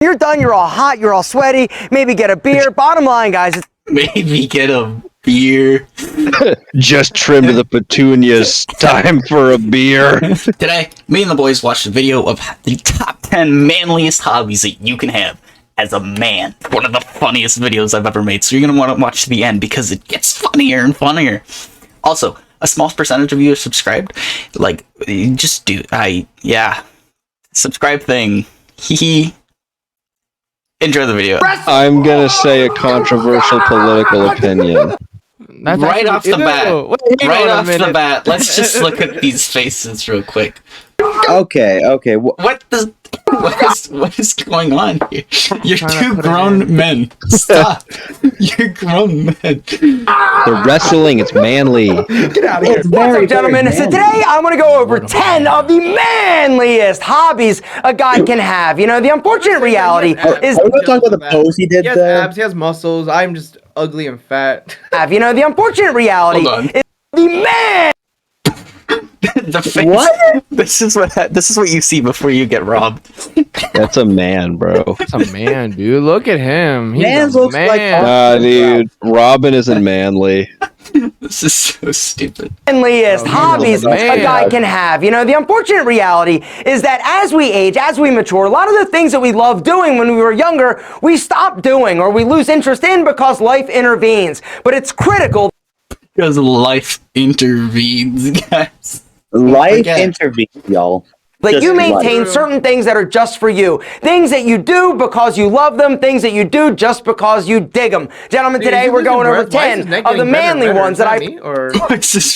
You're done, you're all hot, you're all sweaty, maybe get a beer. Bottom line, guys, it's Maybe get a beer. Just trimmed the petunias. Time for a beer. Today, me and the boys watched a video of the top 10 manliest hobbies that you can have as a man. One of the funniest videos I've ever made, so you're going to want to watch to the end because it gets funnier and funnier. Also, a small percentage of you are subscribed. Like, just do... yeah. Subscribe thing. Hee. Enjoy the video. I'm gonna say a controversial political opinion. That's Right off the bat. Wait, Right off the bat, let's just look at these faces real quick. Okay. What is going on here? You're trying to two put it grown in. men. Stop. You're grown men. The wrestling, it's manly. Get out of here. What's up, gentlemen? So today I want to go over 10 of the manliest hobbies a guy can have. You know, the unfortunate reality is... Are we not talking about the pose he did He has there? abs, he has muscles. I'm just ugly and fat. You know, the unfortunate reality Hold on. is the man... The face. What? This is what you see before you get robbed. That's a man, bro. That's a man, dude. Look at him. He's Man a looks like- man. Dude, Robin isn't manly. This is so stupid. manliest hobbies a man. guy can have. You know, the unfortunate reality is that as we age, as we mature, a lot of the things that we loved doing when we were younger, we stop doing or we lose interest in because life intervenes. But it's critical. Because life intervenes, guys. Life forget. intervened, y'all. Like Just you maintain life. certain things that are just for you. Things that you do because you love them. Things that you do just because you dig them. Gentlemen, Dude, today is he we're going losing over breath? Why is his 10 neck of the getting better and manly better? ones Is that I... me, or... What's this?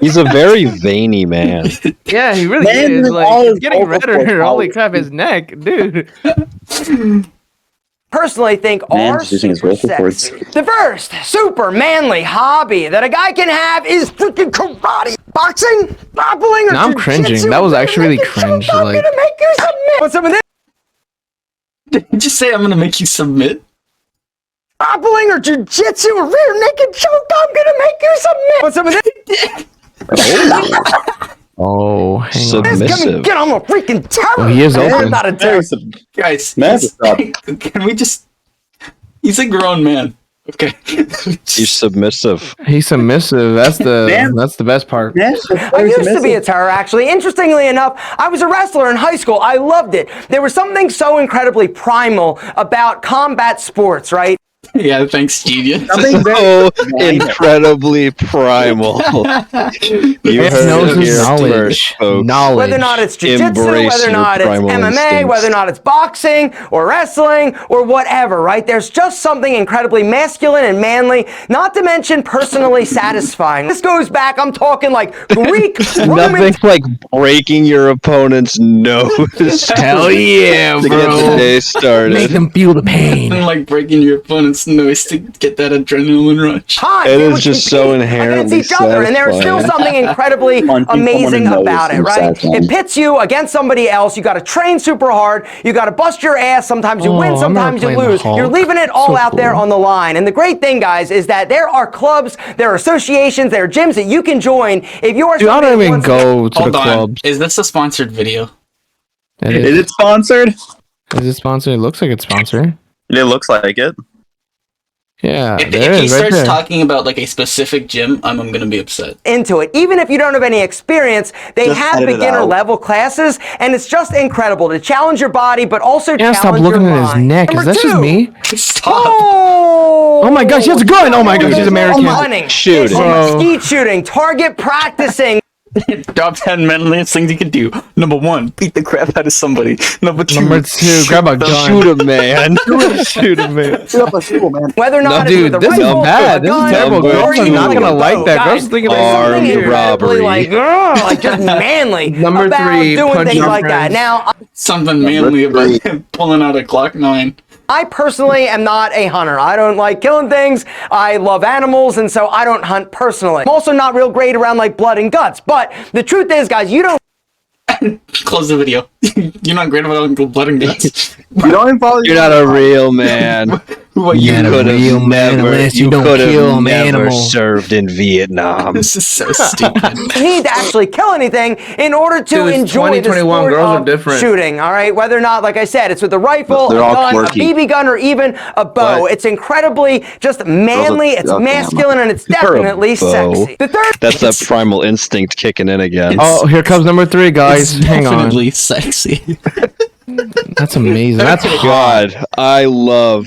He's a very veiny man. Yeah, he really Man, is. all Like, his he's getting vocal redder. cords Holy out. crap, his neck, dude. personally think Man, are just using his super vocal cords. sexy. The first super manly hobby that a guy can have is freaking karate, boxing, grappling, or Now I'm jujitsu. cringing. That was actually really cringe, I'm like- gonna make you submit. Want some of this? Did you just say I'm gonna make you submit? Grappling or jujitsu or rear naked choke? I'm gonna make you submit. Want some of this? Oh, hang on. Come Submissive. get on the freaking terror. Oh, he is Man, open. not a terror. Guys, Man, can we just... He's a grown man. Okay. He's submissive. He's submissive. That's the best part. Man, I used to be a terror, actually. Interestingly enough, I was a wrestler in high school. I loved it. There was something so incredibly primal about combat sports, right? Yeah, thanks, genius. Something So very incredibly primal. You It heard knows it his here knowledge. first, folks. Knowledge. Whether or not it's jiu-jitsu, Embrace whether or your not it's primal MMA, instincts. whether or not it's boxing or wrestling or whatever, right? There's just something incredibly masculine and manly, not to mention personally satisfying. This goes back, I'm talking like Greek, Roman... Nothing like breaking your opponent's nose. Hell yeah, to get the bro. day Make started. them feel the pain. And like breaking your opponent's nose to get that adrenaline rush. Time. It They is would just compete so inherently against each other, and there's still satisfying. something incredibly Punching someone in amazing the nose about it, is right? satisfying. It pits you against somebody else. You got to train super hard. You got to bust your ass. Sometimes you Oh, win, I'm sometimes you not playing the lose. Hulk. You're leaving it all So out there cool. on the line. And the great thing, guys, is that there are clubs, there are associations, there are gyms that you can join if you are. Dude, I somebody don't who even wants to get- go to Hold the on. clubs. Is this a sponsored video? Is it sponsored? Is it sponsored? It looks like it's sponsored. It looks like it. Yeah, If there he is right starts there. talking about like a specific gym, I'm gonna be upset. into it. Even if you don't have any experience, they Just have edit it beginner out. level classes, and it's just incredible to challenge your body, but also Yeah, stop challenge looking your at his mind. neck. Is Number that just two. me? Stop. Oh my gosh, he has a gun! Oh my gosh, he's American. Running, Shooting. fishing, Bro. skeet shooting, target practicing. Top 10 manliest things you can do. Number 1, beat the crap out of somebody. Number 2, Number 2, grab a gun. Shoot a man. Shoot him, man. Shoot up a school, man. Whether or No, not it's dude, with a this is rifle, bad. a This is gun, terrible. or Girls are even not with gonna a like bow. that. Guys, Girls are thinking there's about something armed incredibly, robbery. like just manly Number about 3, doing punch things your like that. friends. Now, something manly about him pulling out a Glock 9. I personally am not a hunter. I don't like killing things. I love animals, and so I don't hunt personally. I'm also not real great around like blood and guts. But the truth is, guys, you don't Close the video. You're not great about blood and guts. You don't even follow You're not a real man. What You Not a could real have man never. unless you You don't could kill have an never animal. served in Vietnam. This is so stupid. You need to actually kill anything in order to Dude, it's enjoy the 2021, sport girls are of different. shooting. All right, whether or not, like I said, it's with a rifle, They're a all gun, quirky. a BB gun, or even a bow. What? It's incredibly just manly. It's okay, masculine, and it's Or a definitely bow. sexy. The third That's that primal instinct kicking in again. Oh, here comes number 3, guys. It's Hang on. definitely sexy. That's amazing. That's hot. God, I love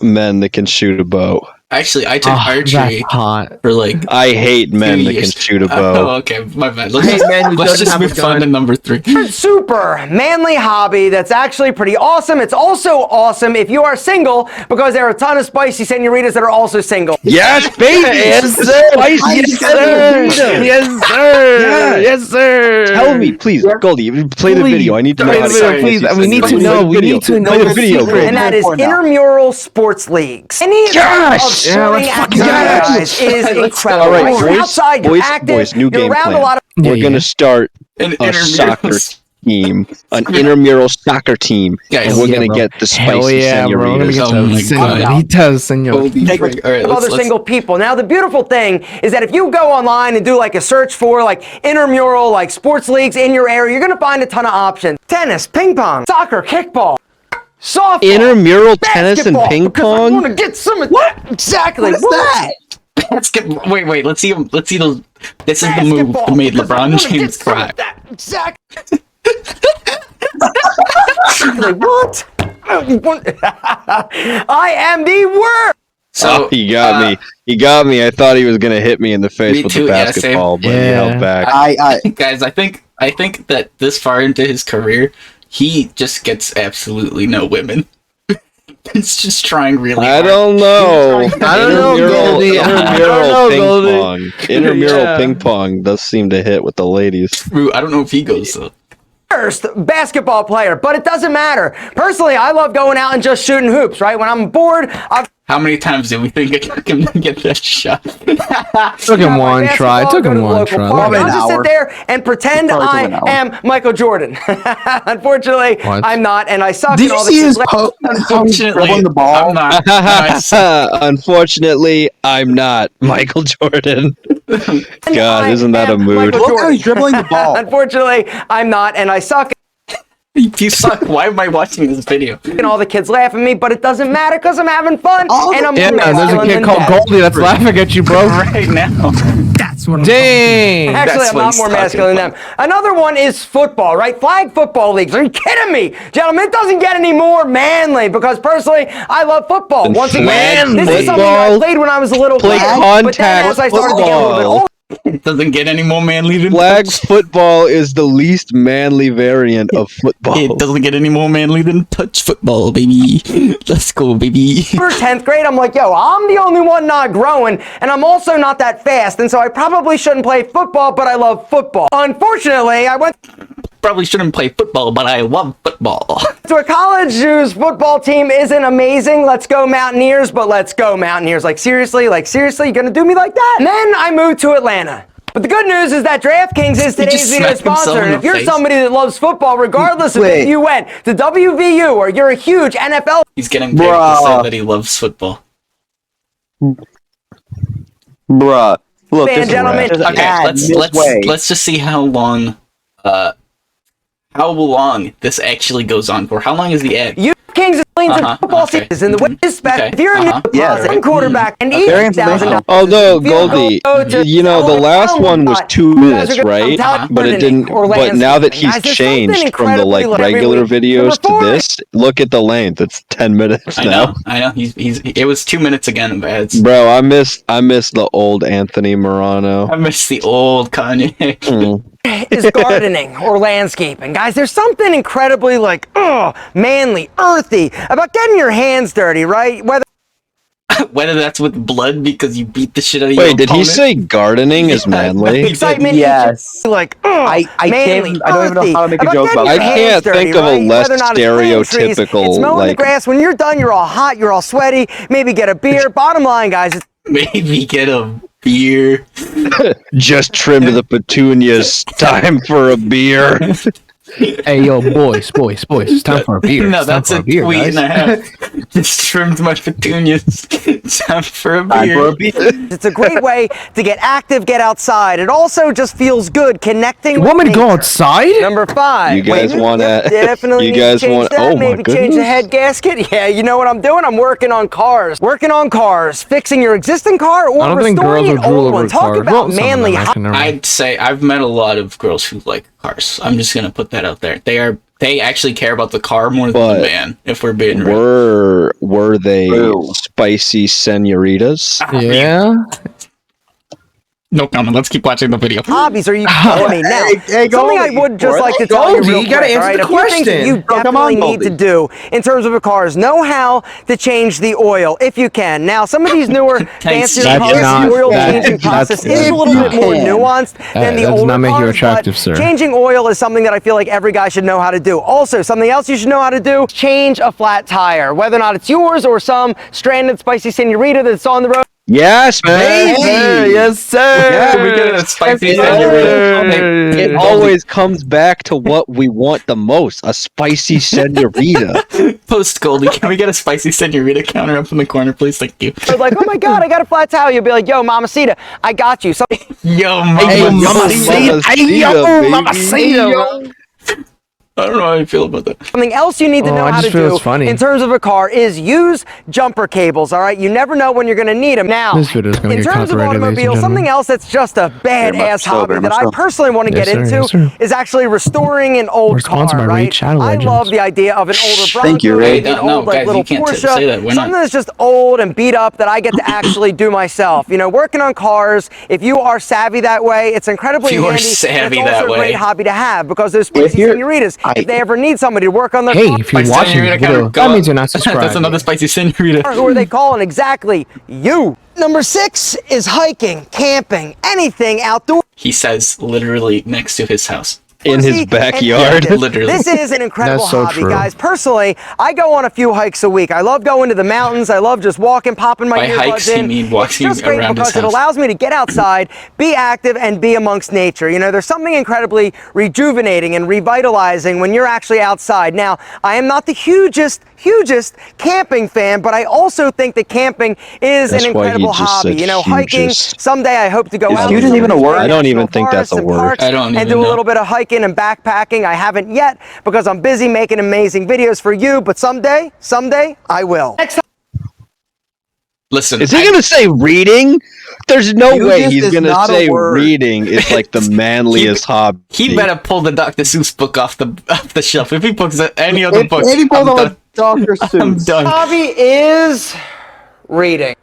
men that can shoot a bow. Actually, I took Oh, archery that's hot. for like I hate men that can years. shoot a Oh, bow. okay, my bad. I hate men who Let's doesn't just have a move on gun. to number 3. super manly hobby that's actually pretty awesome. It's also awesome if you are single because there are a ton of spicy senoritas that are also single. Yes, baby! Yes, sir. Spicy Yes, sir. senorita. Yes, sir. Yeah. Yes, sir. Tell me, please, Goldie, play the video. I need to know. Play how the to video, play please. this. We need to Play the know. We video. need to know Play the the video, secret. Goldie. And that is For now. intramural sports leagues. Any Yes! of sporting Yeah, let's activity, yes! guys, is Let's go. incredible. All right, Right? You're boys, outside, you're boys, active, boys, new you're game around plan. a lot of Yeah, We're gonna start An a soccer intramural- team, an intramural soccer team, Guys, and we're yeah, gonna bro. get the Hell spicy yeah, bro. We're gonna get senoritas. Oh my the God. senoritas, senor. Holy frick. All right, of let's, other single people. Now, the beautiful thing is that if you go online and do like a search for like intramural, like sports leagues in your area, you're gonna find a ton of options. Tennis, ping pong, soccer, kickball, softball, Intramural tennis and basketball, ping because I want to pong. get some of that. Exactly. What is that? Let's get. Wait. Let's see. Let's see the. This is the move that made LeBron James cry. Exactly. What? I am the worst. So He got me. He got me. I thought he was gonna hit me in the face Me with too, the yeah, basketball, but he Yeah. held back. guys, I think that this far into his career, he just gets absolutely no women. He's just trying really I hard. don't know. I don't know, Intramural- Goldie. I don't Intramural know, ping Goldie. pong. Intramural Yeah. ping pong does seem to hit with the ladies. True, I don't know if he goes though. Worst basketball player, but it doesn't matter. Personally, I love going out and just shooting hoops, right? When I'm bored, I'll How many times do we think I took him to get that shot? Took him grab my one try. basketball, Took go to him the one local try. park, Probably I'll an just sit hour. there and pretend Probably I took an hour. am Michael Jordan. Unfortunately, What? I'm not, and I suck. Did and all you see the his kids post? Unfortunately, Dribbling the ball. I'm not. I suck. Unfortunately, I'm not Michael Jordan. God, I isn't that a am mood? Michael Look how Jordan. he's dribbling the ball. Unfortunately, I'm not, and I suck. You suck. Why am I watching this video? And all the kids laugh at me, but it doesn't matter because I'm having fun, and I'm Yeah, more there's a masculine kid than called that. Goldie that's laughing at you, bro. Right now. Dang. Actually, That's I'm what not he's more talking masculine than them. Another one is football, right? Flag football leagues. Are you kidding me? Gentlemen, it doesn't get any more manly because personally, I love football. Once again, flag this is something I football? played when I was a little Play kid. But then contact as I started to get a little bit football. older, It doesn't get any more manly than Flag football is the least manly variant of football. It doesn't get any more manly than touch football, baby. Let's go, baby. 10th grade, I'm like, yo, I'm the only one not growing, and I'm also not that fast, and so I probably shouldn't play football, but I love football. Unfortunately, I went Probably shouldn't play football, but I love football. to a college whose football team isn't amazing. Let's go Mountaineers, but let's go Mountaineers. Like seriously, you gonna do me like that? And then I moved to Atlanta. But the good news is that DraftKings is He today's just video smacked himself sponsor. in And the if you're face. somebody that loves football, regardless of if Wait. you went to WVU or you're a huge NFL He's getting paid to Bruh. say that he loves football. Bruh. Look, fan, this gentlemen, is Okay, ad let's this way. let's just see how long this actually goes on for. How long is the ad? you Kings and Uh-huh, football okay. season. The way is spec. Okay, If you're a new Yeah, deposit quarterback and each Very $1,000. Although If you don't Goldie, go to you know the last one was 2 minutes, guys are gonna right? come But it didn't. or But now that landscaping. he's Guys, there's changed something from the like incredibly regular every week. videos to Number 4, this, look at the length. It's 10 minutes I now. know. It was 2 minutes again of ads. Bro, I miss the old Anthony Morano. I miss the old Kanye. Mm. is gardening or landscaping. Guys, there's something incredibly like, manly, earthy about getting your hands dirty, right? Whether that's with blood because you beat the shit out of your Wait, did he opponent. say gardening is Yeah, manly? he Excitement, Yes. like, I manly, can't- I don't even know earthy, how to make a about joke getting about your that. I hands can't dirty, think of a right? less Whether or not it's planting trees, stereotypical, it's mowing the like- grass. When you're done, you're all hot, you're all sweaty. Maybe get a beer. Bottom line, guys, it's Maybe get a beer. Just trimmed the petunias. Time for a beer. Hey, yo, boys. It's time for a beer. No, It's time that's for a a beer, tweet guys. and a half. Just trimmed my petunias. Time for a Time beer. for a beer. It's a great way to get active, get outside. It also just feels good connecting You with want me to go nature. outside? Number 5. You guys want to? Definitely You need guys to change want? that. Oh my Maybe change the goodness! head gasket. Yeah, you know what I'm doing? I'm working on cars. Fixing your existing car or I don't think restoring girls an will drool old over one. Talk cars. about Well, some of them, manly. actually, never mind. I'd say I've met a lot of girls who like cars. I'm just gonna put that out there. They actually care about the car more than But the man. If we're being real. Were they True. spicy senoritas? Yeah. No comment. Let's keep watching the video. Hobbies are you kidding me? Now, Hey, something I Goldie, would just bro, like to tell you Goldie, real you gotta quick, answer all right? the A few things that question. you Bro, come on, definitely need to Goldie. do in terms of a cars. Know how to change the oil if you can. Now, some of these newer, fancier That's cars, not- the oil that- changing process that's- is a little bit more If you nuanced can. than the That does older not make you cars, attractive, but sir. changing oil is something that I feel like every guy should know how to do. Also, something else you should know how to do, change a flat tire. Whether or not it's yours or some stranded spicy senorita that's on the road. Yes, baby. Yes, sir. Can we get a spicy It senorita? It always comes back to what we want the most: a spicy senorita. Post Goldie. Can we get a spicy senorita counter up in the corner, please? Thank you. Like, oh my God, I got a flat tire. You'll be like, yo, mamacita, I got you. Something Yo, Hey, mama. mamacita. Hey, yo, baby. mamacita. I don't know how I feel about that. Something else you need to Oh, know I how to just feel do it's funny. in terms of a car is use jumper cables, all right? You never know when you're going to need them. Now, This video is gonna in get terms of copyrighted, ladies and automobiles, something gentlemen. else that's just a badass so, hobby very that much I so. personally want to Yes, get sir, into yes, sir. is actually restoring an old We're sponsored car, by Raid right? Shadow I Legends. love the idea of an older Bronco, Thank you, Raid. maybe an No, old like guys, little you can't Porsche, say that. We're something not. that's just old and beat up that I get to actually do myself. You know, working on cars, if you are savvy that way, it's incredibly If you are handy. and savvy it's also that a way. great hobby to have because those If spicy you're- senoritas, I- if they ever need somebody to work on their Hey, car, if you're Spicy watching senorita this counter, video, go that up. means you're not subscribed. That's another spicy senorita. who are they calling? Exactly you. Number 6 is hiking, camping, anything outdoor. He says literally next to his house. In his and backyard. active. Literally. This is an incredible That's so hobby, true. guys. Personally, I go on a few hikes a week. I love going to the mountains. I love just walking, popping my By earbuds hikes, he in. mean It's walking just great around his because it house. allows me to get outside, be active, and be amongst nature. You know, there's something incredibly rejuvenating and revitalizing when you're actually outside. Now, I am not the hugest camping fan, but I also think that camping is That's an why he incredible just hobby. said You know, hiking. hugest. Someday I hope to go Is out. hugest to even a some of these word? great I don't even national think that's forests a and word. parks I don't and even do a know. little bit of hiking and backpacking. I haven't yet because I'm busy making amazing videos for you, but someday I will. Listen, Is he gonna say reading? There's no Hugest way he's is gonna not a say word. reading is like the manliest hobby. he better pull the Dr. Seuss book off the shelf. If he books any other book, If he pulled I'm on done. Dr. Seuss. I'm done. Hobby is reading.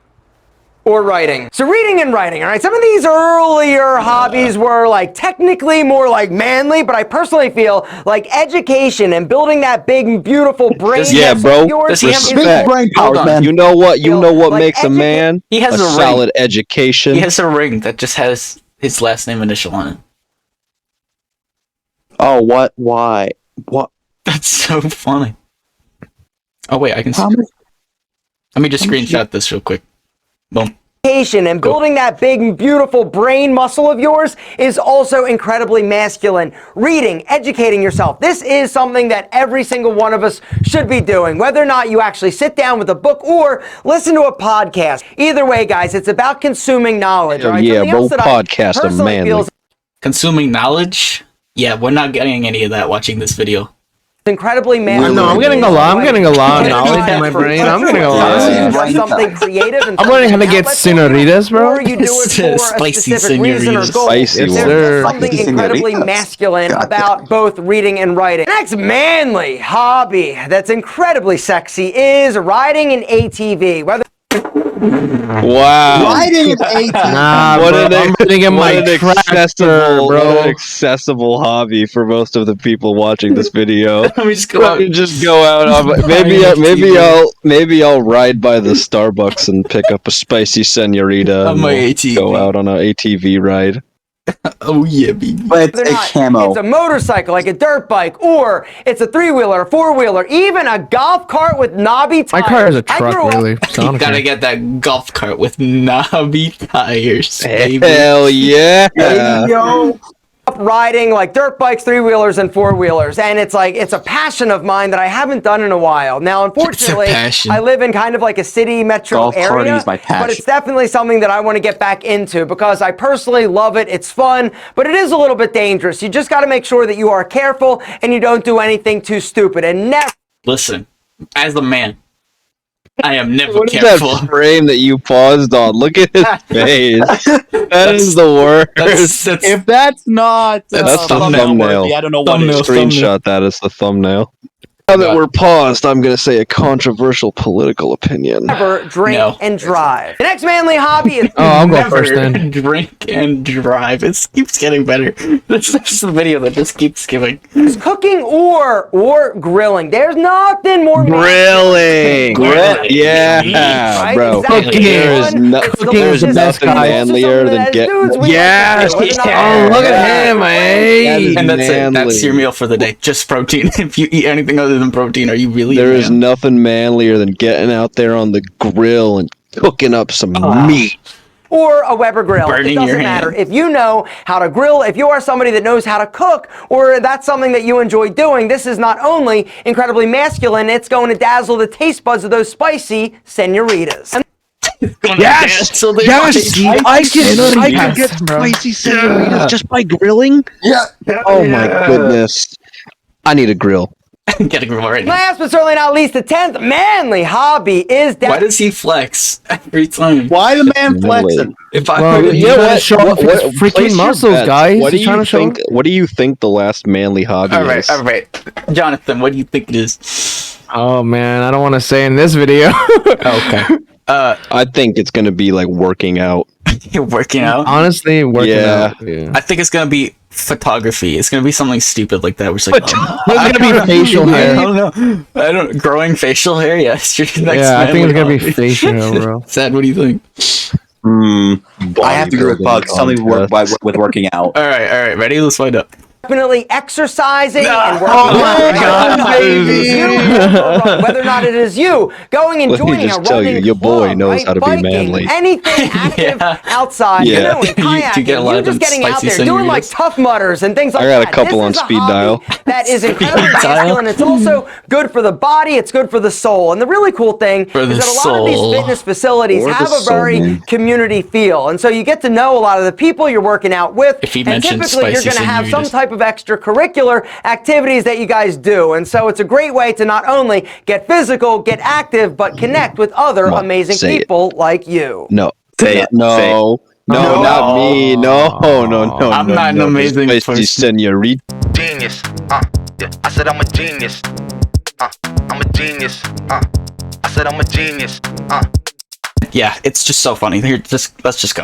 Or writing. So reading and writing, all right? Some of these earlier hobbies were like technically more like manly, but I personally feel like education and building that big, beautiful brain. Does he Yeah, have- bro. Yours, does he have- Big Respect. brain Hold powers, on. man. You know what? You know what Like makes a man? He has a ring. solid education. He has a ring that just has his last name initial on it. Oh, what? Why? What? That's so funny. Oh wait, I can. How much? Let me just screenshot this real quick. Boom. Education and building that big, beautiful brain muscle of yours is also incredibly masculine. Reading, educating yourself. This is something that every single one of us should be doing, whether or not you actually sit down with a book or listen to a podcast. Either way, guys, it's about consuming knowledge. Hell all right? yeah, Something bro. else that I Podcast of personally manly. feel is Consuming knowledge? Yeah, we're not getting any of that watching this video. incredibly masculine. No, I'm getting a lot of knowledge in my brain. I'm getting a lot. Yeah. Something creative and I'm learning how to get outlet for you, senoritas, bro. Or you do it for a Spicy specific reason or senoritas. goal. Spicy There's ones. something Spicy incredibly senoritas. masculine God about both reading and writing. Next manly hobby that's incredibly sexy is riding an ATV. Whether Wow. Riding an ATV. Nah, What bro, an, I'm riding in what my an tractor, accessible, what an bro. accessible hobby for most of the people watching this video. Let me just go out. Just go out. Maybe I'll ride by the Starbucks and pick up a spicy senorita. On and my we'll ATV. Go out on an ATV ride. Oh yeah, baby. But it's they're a not, camo. it's a motorcycle like a dirt bike, or it's a 3-wheeler, a 4-wheeler, even a golf cart with knobby My tires. car is a I truck, grew up- really. So I You don't gotta care. get that golf cart with knobby tires, baby. Hell yeah. Hey, yo. riding like dirt bikes, three-wheelers, and four-wheelers, and it's a passion of mine that I haven't done in a while. Now, unfortunately, passion. I live in kind of like a city metro Golf area, karting's my passion. but it's definitely something that I want to get back into because I personally love it. It's fun, but it is a little bit dangerous. You just got to make sure that you are careful and you don't do anything too stupid, and never. Listen, as a man, I am never What is careful. that frame that you paused on? Look at his face. That is the worst. That's If that's not That's the thumbnail thumbnail. worthy, I don't know what Thumbnail. is. Screenshot that as the thumbnail. Now that we're paused, I'm going to say a controversial political opinion. Never drink No. and drive. The next manly hobby is Oh, I'll go never first then. drink and drive. It keeps getting better. This is the video that just keeps giving. cooking or grilling. There's nothing more Grilling. Grilling. Yeah, Right? bro. Exactly. There is, Fun. no, It's there's delicious. nothing It's also manlier something than that as get. dudes we like to Yes. do. It's not- Oh, look at him, hey. And that's it. That's Manly. your meal for the day. Just protein. If you eat anything other than protein, are you really? There a is man? nothing manlier than getting out there on the grill and cooking up some meat. Or a Weber grill. Burning It doesn't your matter. hand. If you know how to grill, if you are somebody that knows how to cook, or that's something that you enjoy doing, this is not only incredibly masculine, it's going to dazzle the taste buds of those spicy senoritas. And Yes! So they- Yes! I can Yes, get bro. spicy senoritas just by grilling? Yeah. Oh my goodness. I need a grill. Get a grill right now. last but certainly not least, the 10th manly hobby is Why does he flex every time? Why the man flexing? If I Well, were you to- know what? Show off his freaking place your muscles, bets. guys. What do He's trying you to show think? What do you think the last manly hobby all right, is? all right, Jonathan, what do you think it is? Oh man, I don't want to say in this video. Okay. I think it's gonna be like working out. You're working out. Honestly, working Yeah. out. Yeah. I think it's gonna be photography. It's gonna be something stupid like that. We're just like, It's gonna be facial I hair. don't know. I don't. Growing facial hair. Yes. Your next Yeah, I think it's gonna be hobby. facial hair, bro. Sad. What do you think? I have to agree with Bugs. Something with working out. All right. Ready? Let's find out. definitely exercising and working Oh my out. God, baby. Whether or not it is you going and Let me joining a just tell you, running your boy club, knows right? how to be Biking, manly. anything active Yeah. outside, Yeah. canoeing, You kayaking, get a lot you're of just them getting out spicy there doing like senoritas. tough mutters and things like I got a that. couple This on is a speed hobby dial. that is incredibly dial. masculine. It's also good for the body. It's good for the soul. And the really cool thing For is the that a lot of soul. these fitness facilities For the have a soul, very man. community feel. And so you get to know a lot of the people you're working out with. If he and mentions typically you're spicy going to have some senoritas. type of extracurricular activities that you guys do. And so it's a great way to not only get physical, get active, but connect with other Come on, amazing say it. people like you. No. Say it. No. Say it. No, No. not me. No, no. I'm no, not an no. amazing Spicy person. senorita. Genius. Yeah. I said I'm a genius. I'm a genius. I said I'm a genius. Yeah, it's just so funny. Here, let's just go.